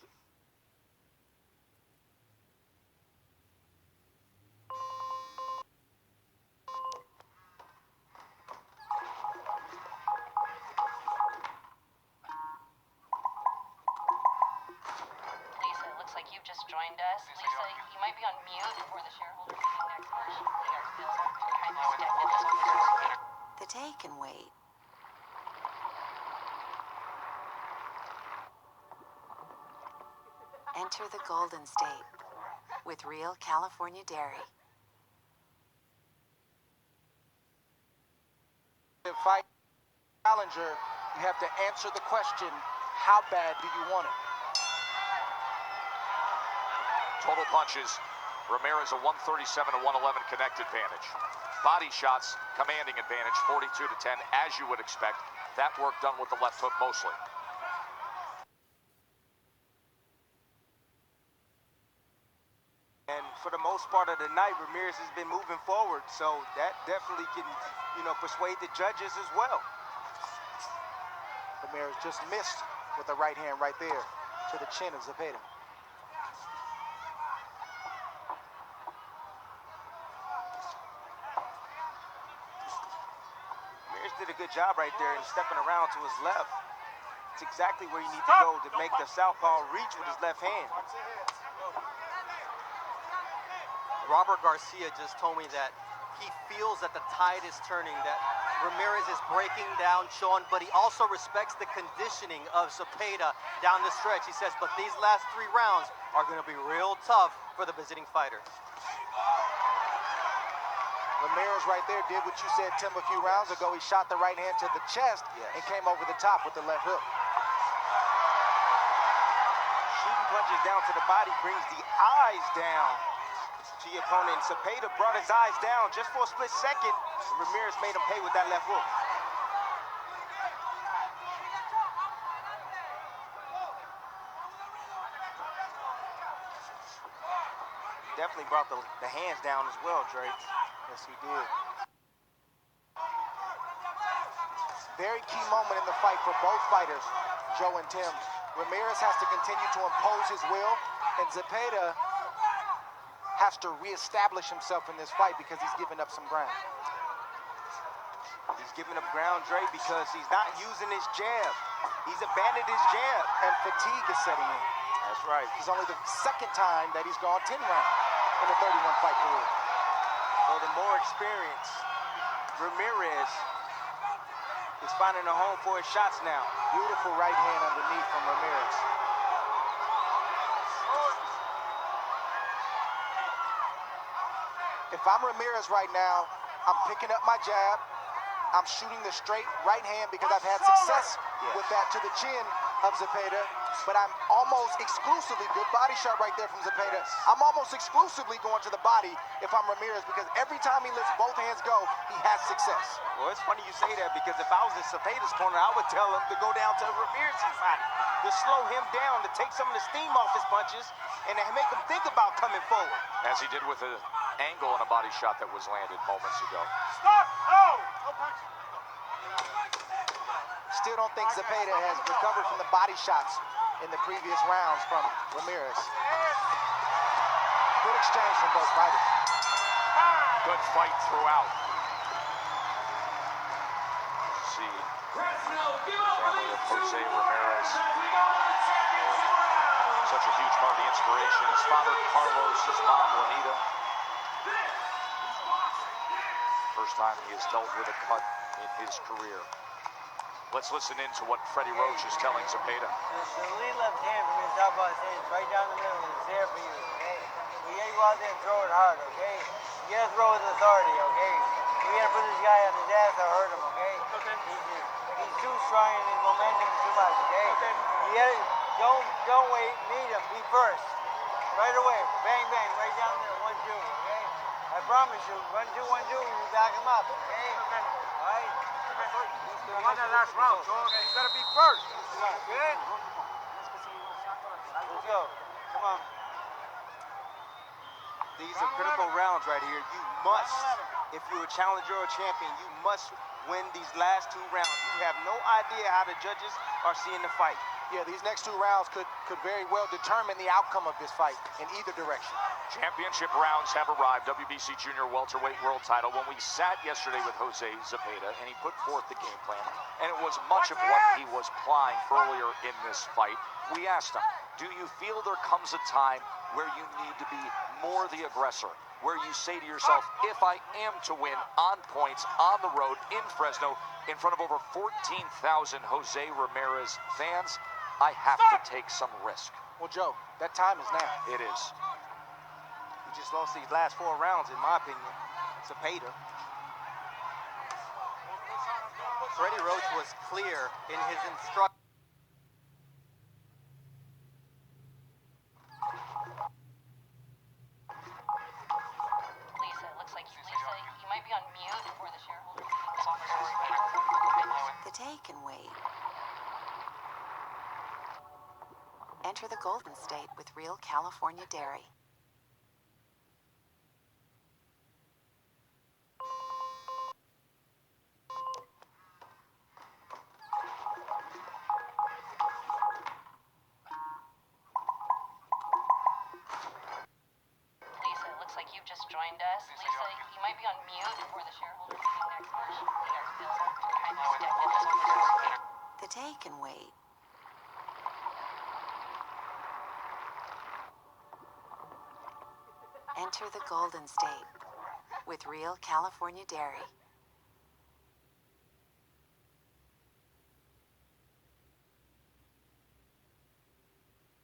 Lisa, it looks like you've just joined us. Lisa, you might be on mute for the shareholder meeting next March. Kind of step in this officer. The day can wait. Enter the Golden State with real California dairy. Fight challenger, you have to answer the question, how bad do you want it? Total punches, Ramirez a 137 to 111 connect advantage. Body shots, commanding advantage, 42 to 10, as you would expect. That work done with the left hook mostly. And for the most part of the night, Ramirez has been moving forward, so that definitely can, persuade the judges as well. Ramirez just missed with the right hand right there to the chin of Zepeda. Ramirez did a good job right there in stepping around to his left. It's exactly where you need to go to make the southpaw reach with his left hand. Robert Garcia just told me that He feels that the tide is turning, that Ramirez is breaking down Sean, but he also respects the conditioning of Zepeda down the stretch. He says, but these last 3 rounds are going to be real tough for the visiting fighter. Ramirez right there did what you said, Tim, a few rounds ago. He shot the right hand to the chest and came over the top with the left hook. Shooting punches down to the body brings the eyes down to the opponent. Zepeda brought his eyes down just for a split second. Ramirez made him pay with that left hook. Definitely brought the hands down as well, Dre. Yes, he did. Very key moment in the fight for both fighters, Joe and Tim. Ramirez has to continue to impose his will, and Zepeda has to reestablish himself in this fight because he's given up some ground. He's giving up ground, Dre, because he's not using his jab. He's abandoned his jab. And fatigue is setting in. That's right. It's only the second time that he's gone 10 rounds in a 31-fight career. So the more experience, Ramirez is finding a home for his shots now. Beautiful right hand underneath from Ramirez. If I'm Ramirez right now, I'm picking up my jab. I'm shooting the straight right hand because I've had success with that to the chin of Zepeda, but I'm almost exclusively, good body shot right there from Zepeda. I'm almost exclusively going to the body if I'm Ramirez because every time he lets both hands go, he has success. Well, it's funny you say that because if I was in Zepeda's corner, I would tell him to go down to Ramirez's body, to slow him down, to take some of the steam off his punches, and to make him think about coming forward. As he did with an angle and a body shot that was landed moments ago. Stop! No! No punch! Still don't think Zepeda has recovered from the body shots in the previous rounds from Ramirez. Good exchange from both fighters. Good fight throughout. See, family of Jose Ramirez. Such a huge part of the inspiration. His father, Carlos, his mom, Juanita. First time he has dealt with a cut in his career. Let's listen in to what Freddie Roach is telling Zepeda. The lead left hand from his top ball is right down the middle. It's there for you, okay? You gotta go out there and throw it hard, okay? You gotta throw with authority, okay? You gotta put this guy on his ass or hurt him, okay? He's too strong and his momentum is too much, okay? You gotta, don't wait, meet him, be first. Right away, bang, bang, right down there, 1-2, okay? I promise you, 1-2, 1-2, you back him up, okay? All right? You won that last round, so you gotta be first. Come on, good? Let's go. Come on. These are critical rounds right here. You must, if you're a challenger or a champion, you must win these last 2 rounds. You have no idea how the judges are seeing the fight. Yeah, these next 2 rounds could very well determine the outcome of this fight in either direction. Championship rounds have arrived. WBC Junior Welterweight World Title. When we sat yesterday with Jose Zepeda and he put forth the game plan, and it was much of what he was plying earlier in this fight, we asked him, do you feel there comes a time where you need to be more the aggressor, where you say to yourself, if I am to win on points, on the road, in Fresno, in front of over 14,000 Jose Ramirez fans, I have to take some risk? Well, Joe, that time is now. It is. He just lost these last 4 rounds, in my opinion. Zepeda. Freddie Roach was clear in his instructions. Lisa, it looks like Lisa, you might be on mute for the shareholders. The day can wait. Enter the Golden State with real California dairy. Lisa, it looks like you've just joined us. Lisa, you might be on mute for the shareholders meeting next month. Kind of get this one. The day can wait. Enter the Golden State with real California dairy.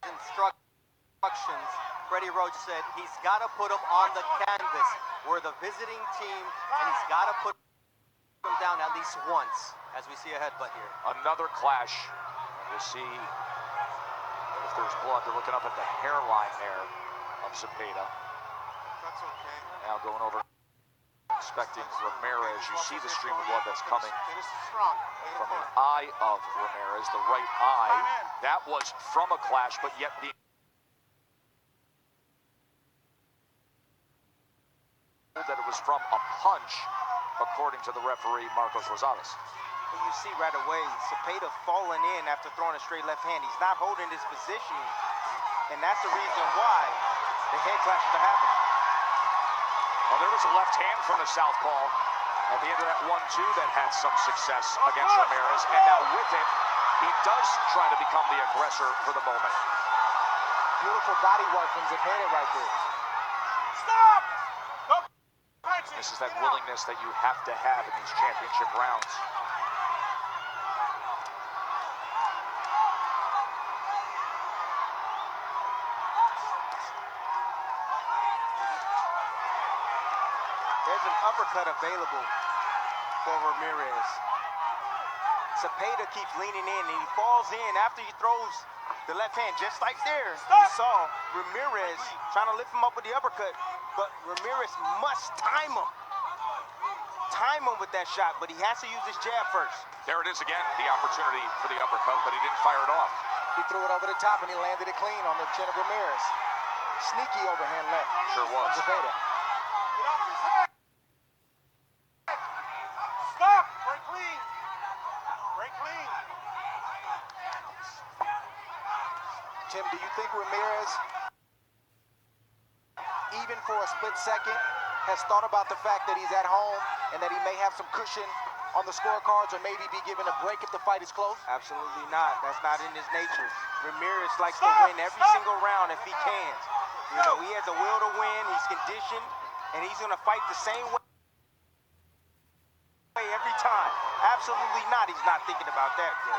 Instructions, Freddie Roach said he's got to put him on the canvas. We're the visiting team, and he's got to put him down at least once, as we see a headbutt here. Another clash. We'll see if there's blood. They're looking up at the hairline there of Zepeda. That's okay. Now going over, inspecting Ramirez. You see the stream of blood that's coming This is strong. from the eye of Ramirez, the right eye. That was from a clash, but yet being that it was from a punch, according to the referee, Marcos Rosales. You see right away, Zepeda falling in after throwing a straight left hand. He's not holding his positioning, and that's the reason why the head clashes are happening. Well, there was a left hand from the southpaw at the end of that 1-2 that had some success against Ramirez, and now with it, he does try to become the aggressor for the moment. Beautiful body work from Zepeda right there. Stop! This is that willingness that you have to have in these championship rounds. There's an uppercut available for Ramirez. Zepeda keeps leaning in, and he falls in after he throws the left hand, just like there. You saw Ramirez trying to lift him up with the uppercut, but Ramirez must time him. Time him with that shot, but he has to use his jab first. There it is again, the opportunity for the uppercut, but he didn't fire it off. He threw it over the top, and he landed it clean on the chin of Ramirez. Sneaky overhand left. Sure was. From Zepeda. Get off his head! Stop! Break clean! Break clean! Tim, do you think Ramirez, even for a split second, has thought about the fact that he's at home and that he may have some cushion on the scorecards or maybe be given a break if the fight is close? Absolutely not. That's not in his nature. Ramirez likes to win every single round if he can. You know, he has a will to win. He's conditioned, and he's going to fight the same way every time. Absolutely not. He's not thinking about that, Jay.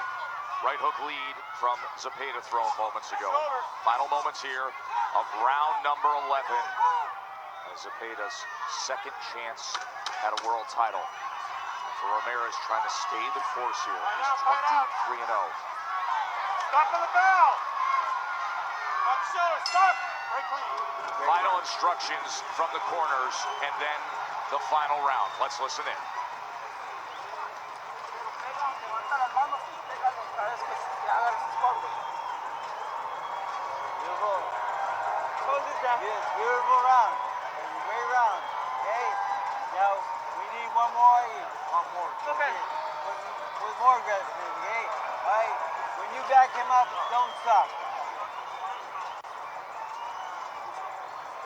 Right hook lead from Zepeda thrown moments ago. Final moments here of round number 11. Zepeda's second chance at a world title. For Ramirez trying to stay the course here. He's 23-0. Stop on the bell! Up shoulder, stop! Break clean. Final instructions from the corners, and then the final round. Let's listen in. Yes, beautiful round. Great round. Okay? Now, we need one more here. One more. Okay. With more aggressiveness, okay? Alright? When you back him up, don't stop.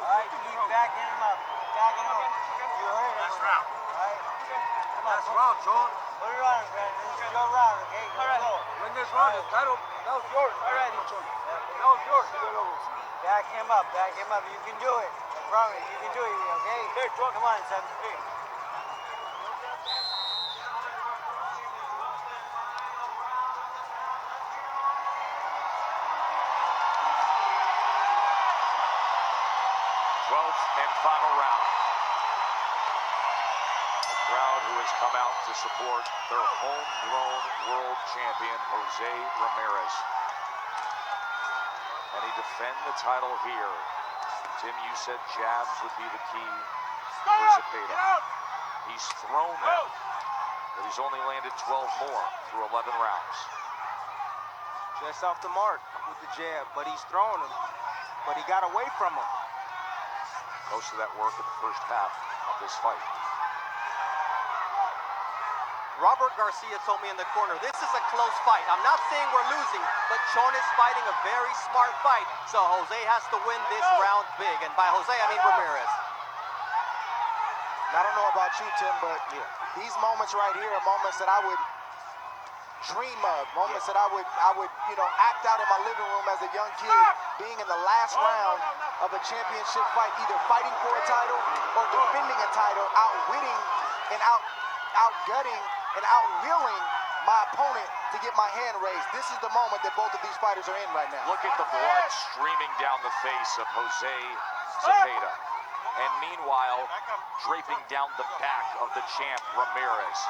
Alright? Keep backing him up. Backing him up. You hurt him. Last round. Alright? Come on. Last round, John. Put it on, friend. This is your round, okay? Let's go. Win this round, that was yours. Alrighty, John. That was yours. Back him up. Back him up. You can do it. I promise. You can do it, okay? Come on, son. Hey. 12th and final round. A crowd who has come out to support their homegrown world champion, Jose Ramirez. And he defend the title here. Tim, you said jabs would be the key for Zepeda. He's thrown them, but he's only landed 12 more through 11 rounds. Just off the mark with the jab, but he's throwing him. But he got away from him. Most of that work in the first half of this fight. Robert Garcia told me in the corner, this is a close fight. I'm not saying we're losing, but Chon is fighting a very smart fight. So Jose has to win this round big. And by Jose, I mean Ramirez. I don't know about you, Tim, but these moments right here are moments that I would dream of, moments that I would, act out in my living room as a young kid, being in the last round of a championship fight, either fighting for a title or defending a title, outwitting and outgutting and outwheeling my opponent to get my hand raised. This is the moment that both of these fighters are in right now. Look at the blood streaming down the face of Jose Zepeda. And meanwhile, draping down the back of the champ, Ramirez.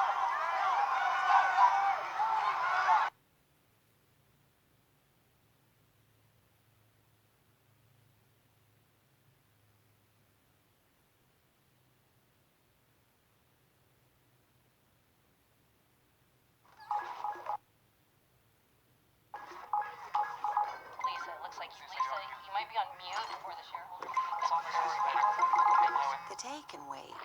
Lisa, you might be on mute for the shareholder meeting. The day can wait.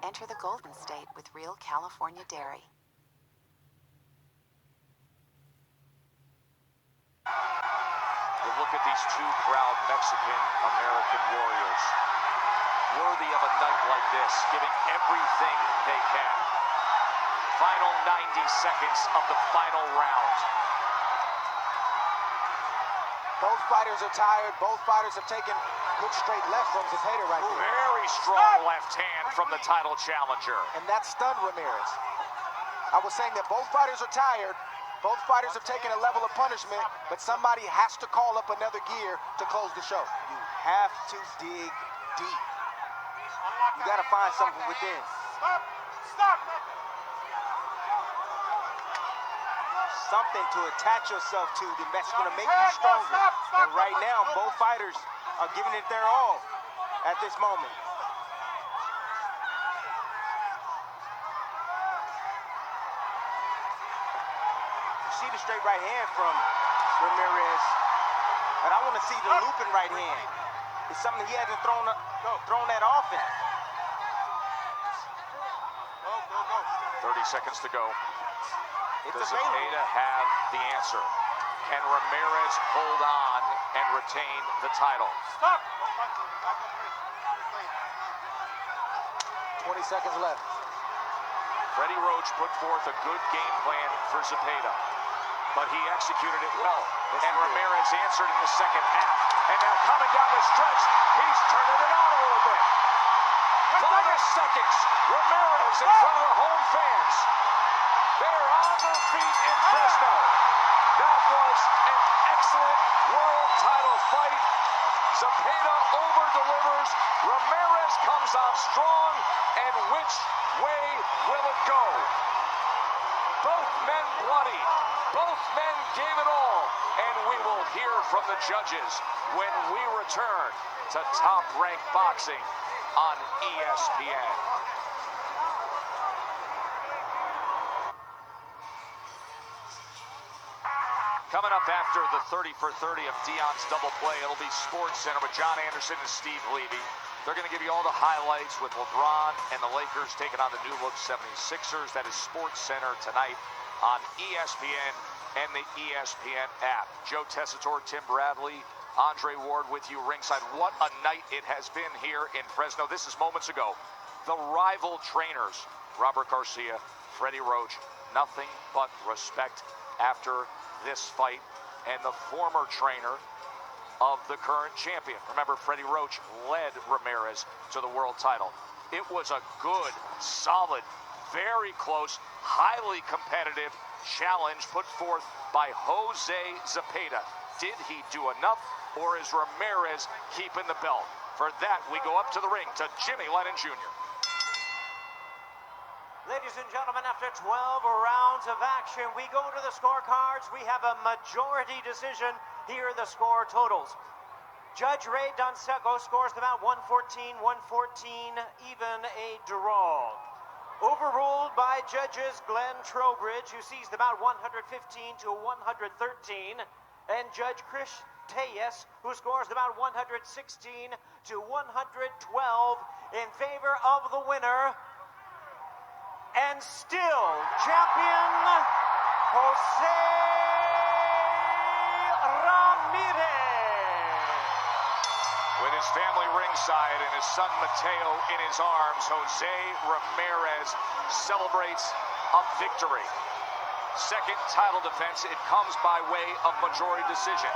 Enter the Golden State with real California dairy. Well, look at these two proud Mexican-American warriors. Worthy of a night like this, giving everything they can. Final 90 seconds of the final round. Both fighters are tired. Both fighters have taken good straight left from Zepeda right there. Very strong left hand from the title challenger. And that stunned Ramirez. I was saying that both fighters are tired. Both fighters have taken a level of punishment, but somebody has to call up another gear to close the show. You have to dig deep. You got to find something within. Stop! Something to attach yourself to that's going to make you stronger. And right now, both fighters are giving it their all at this moment. You see the straight right hand from Ramirez, but I want to see the looping right hand. It's something he hasn't thrown that often. 30 seconds to go. It's Does available. Zepeda have the answer? Can Ramirez hold on and retain the title? 20 seconds left. Freddie Roach put forth a good game plan for Zepeda, but he executed it well. And Ramirez answered in the second half. And now coming down the stretch, he's turning it on a little bit. Final seconds. Ramirez in front of the home fans. They're on their feet in Fresno. That was an excellent world title fight. Zepeda over-delivers. Ramirez comes on strong. And which way will it go? Both men bloody. Both men gave it all. And we will hear from the judges when we return to Top Rank Boxing on ESPN. Coming up after the 30 for 30 of Dion's double play, it'll be Sports Center with John Anderson and Steve Levy. They're going to give you all the highlights with LeBron and the Lakers taking on the new look 76ers. That is Sports Center tonight on ESPN and the ESPN app. Joe Tessitore, Tim Bradley, Andre Ward with you ringside. What a night it has been here in Fresno. This is moments ago. The rival trainers, Robert Garcia, Freddie Roach, nothing but respect after this fight, and the former trainer of the current champion. Remember, Freddie Roach led Ramirez to the world title. It was a good, solid, very close, highly competitive challenge put forth by Jose Zepeda. Did he do enough, or is Ramirez keeping the belt? For that, we go up to the ring to Jimmy Lennon Jr. Ladies and gentlemen, after 12 rounds of action, we go to the scorecards. We have a majority decision. Here are the score totals. Judge Ray Donseco scores them out 114, 114, even a draw. Overruled by judges Glenn Trowbridge, who sees them out 115 to 113, and Judge Chris Teyes, who scores them out 116 to 112 in favor of the winner, and still champion, Jose Ramirez. With his family ringside and his son Mateo in his arms, Jose Ramirez celebrates a victory. Second title defense, it comes by way of majority decision.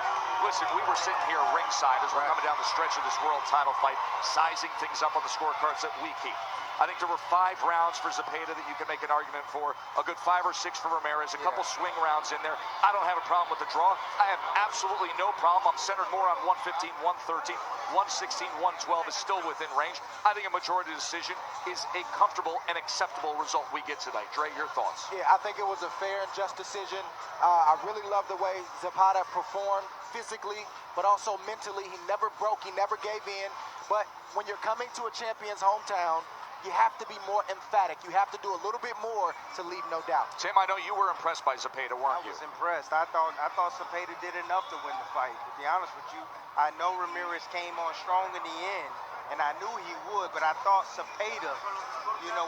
Listen, we were sitting here ringside as we're coming down the stretch of this world title fight, sizing things up on the scorecards that we keep. I think there were 5 rounds for Zepeda that you can make an argument for. A good 5 or 6 for Ramirez. A couple swing rounds in there. I don't have a problem with the draw. I have absolutely no problem. I'm centered more on 115, 113, 116, 112 is still within range. I think a majority decision is a comfortable and acceptable result we get tonight. Dre, your thoughts? Yeah, I think it was a fair and just decision. I really love the way Zepeda performed physically, but also mentally. He never broke, he never gave in. But when you're coming to a champion's hometown, you have to be more emphatic. You have to do a little bit more to leave no doubt. Tim, I know you were impressed by Zepeda, weren't you? I was impressed. I thought Zepeda did enough to win the fight. To be honest with you, I know Ramirez came on strong in the end, and I knew he would, but I thought Zepeda,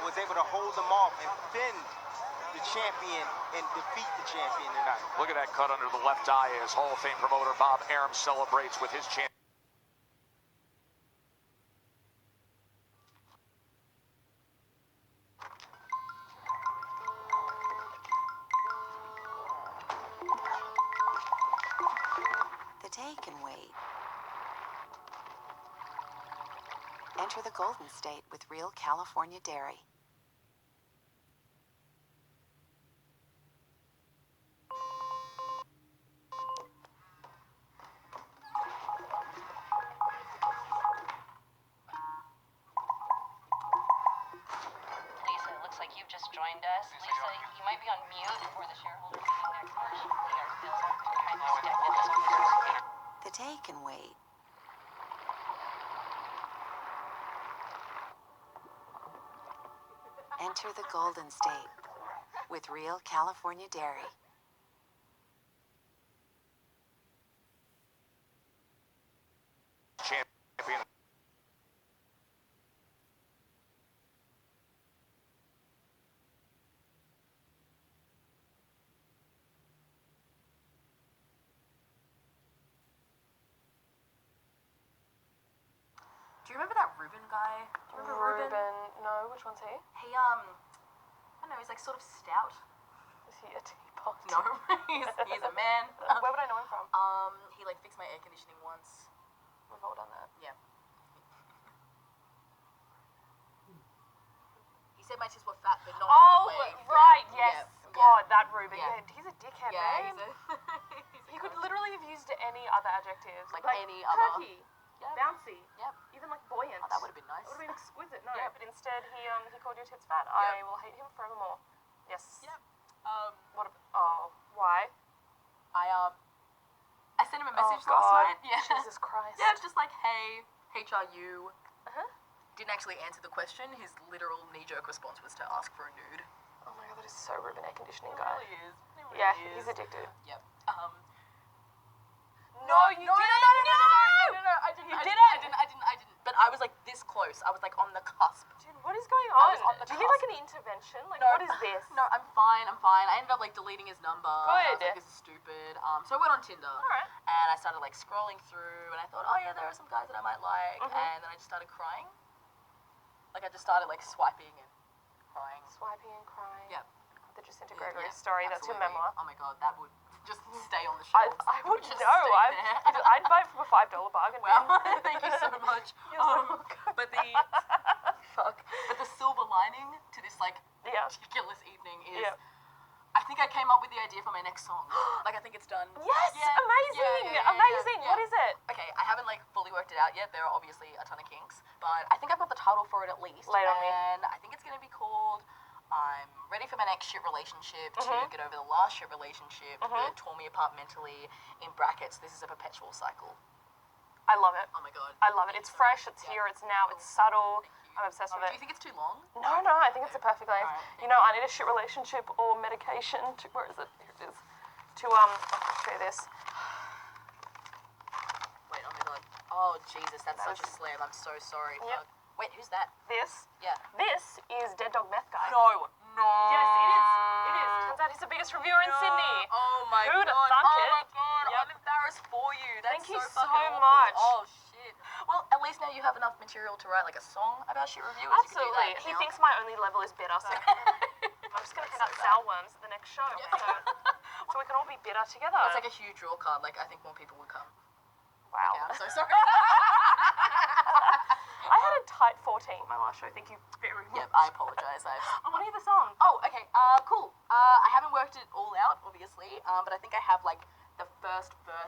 was able to hold him off and fend the champion and defeat the champion tonight. Look at that cut under the left eye as Hall of Fame promoter Bob Arum celebrates with his champion. The day can wait. Enter the Golden State with real California dairy. Lisa, it looks like you've just joined us. Lisa, you might be on mute for the shareholder meeting next March. We are still kind of stiff at this one. The day can wait. Enter the Golden State with real California dairy. Champion. Do you remember that Ruben guy? Do you remember Ruben? No, which one's he? He, I don't know, he's like sort of stout. Is he a teapot? No, he's a man. Where would I know him from? He like fixed my air conditioning once. We've all done that. Yeah. He said my tits were fat, but not in a Oh, good way. right, Yeah. yes. Yeah. God, that Ruben. Yeah. Yeah, he's a dickhead, Yeah, man. he's He could literally have used any other adjectives. Like any other- Perky, Yep. bouncy, Yep. even like buoyant. Oh, that would have been nice. That would have been exquisite. No, Yeah. but instead he called your tits fat. I will hate him forevermore. Yes. Yep. Why? I sent him a message God. last night. Yeah. Jesus Christ. Yeah, just like, hey, HRU. Uh-huh. Didn't actually answer the question. His literal knee-jerk response was to ask for a nude. Oh my God, that is so Ruben air conditioning It guy. really is. It really Yeah, is. he's addicted. Yep. No, you no, didn't. no, I didn't. You I didn't. didn't. But I was like this close. I was like on the cusp. Dude, what is going I on? was on the Do you need like cusp. an intervention? Like, No. what is this? No, I'm fine. I ended up like deleting his number. I was Good. like, this is stupid. So I went on Tinder. Alright. And I started like scrolling through, and I thought, oh yeah, there are some guys that I might like. Mhm. And then I just started crying. Like I just started like swiping and crying. Swiping and crying. Yep. The Jacinta Gregory Yeah, story. That's your absolutely. memoir. Oh my god, that would just stay on the I shelves. would Just know. stay there. I'd buy it from a $5 bargain. Well, bin. thank you so much. You're so But the silver lining to this like Yeah. ridiculous evening is Yeah. I think I came up with the idea for my next song. Like I think it's done. Yes, Yeah, amazing, yeah, amazing. yeah. What is it? Okay, I haven't like fully worked it out yet. There are obviously a ton of kinks, but I think I've got the title for it at least. Lay it on me. And I think it's gonna be called I'm ready for my next shit relationship to Mhm. get over the last shit relationship Mhm. that tore me apart mentally. In brackets, this is a perpetual cycle. I love it. Oh my god. I love it. It's fresh. It's here. It's now. It's subtle. I'm obsessed with Do it. you think it's too long? No, no, I think it's a perfect length. Alright, You know, I need a shit relationship or medication to, where is it? Here it is. To, show you this. Wait, oh my god. Oh Jesus, that's That such a is- slam. I'm so sorry. Yep. Fuck. Wait, who's that? This. Yeah. This is Dead Dog Meth Guy. No. Yes, it is. It is. Turns out he's the biggest reviewer in Sydney. Oh my Who'da god. thunk Oh it? my god. Yep. I'm embarrassed for you. That's Thank you so so fucking awful. much. Oh shit. Well, at least now you have enough material to write like a song about shit reviewers. Absolutely. You could do that, He you know? thinks my only level is better, so I'm just going to hand out salworms at the next show. So we can all be better together. It's like a huge draw card. Like, I think more people would come. Wow. Okay, I'm so sorry. I had a tight 14 my last show. Thank you very much. Yep, I apologize. I want to hear the song. Oh, okay. Cool. I haven't worked it all out, obviously, but I think I have like the first verse